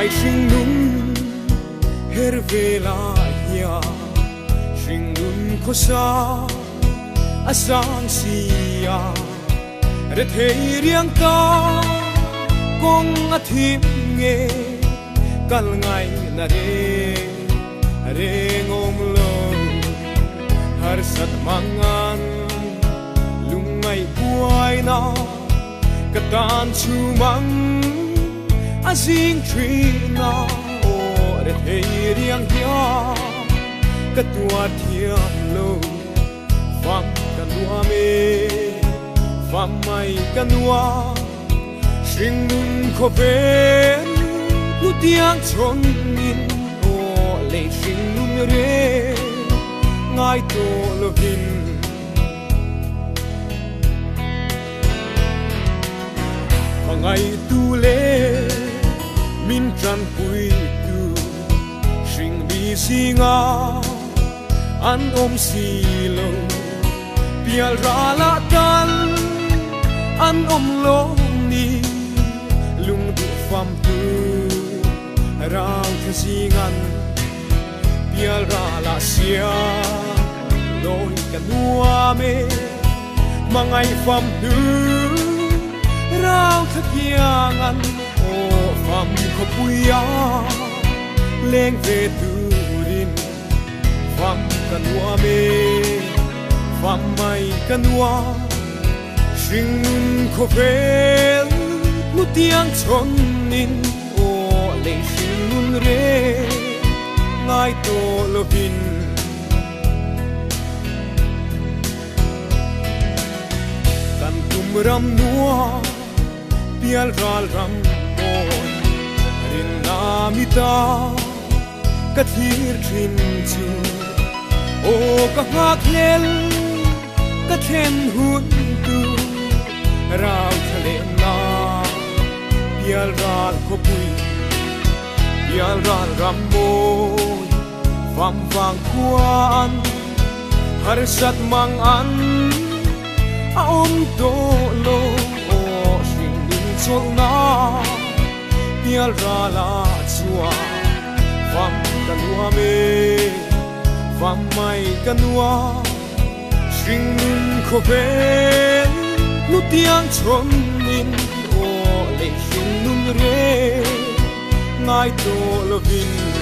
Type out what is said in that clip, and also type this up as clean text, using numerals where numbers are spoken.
ngai sing nun her vela ya sing nun khosa asang sia re thei riang ka kong athim nge kal ngai na re ngom lo har sat mangan lungai puai na katan chu mang asing trina o re thei riang ya katua thiam lo fam kanua me fam mai kanua sing nun kho ven nu tiang chon min o le sing nun re ngai to lovin mangai tu le min tran pui tu sing bi singa an si lo pial ra la tan an lo ni lung du fam tu rao tha singan pial ra la sia loi kanua me mangai fam tu rao tha kiangan o fam kho puya leng ve tu rin fam kanua me fam mai kanua sing nun kho vel nu tiang chon nin o le sing nun re ngai to lovin kan tum ram nuwa pial ral ram boy rin namita kathir thin chu o ka hak lel ka then hun tu rao thale na pial ral ko pui pial ral ram boy fam vang kwan har sat mang an aom to lo chol na pial ra la chua fam kanua me fam mai kanua sing nun kho ven nu tiang chon nin o le sing nun re ngai to lovin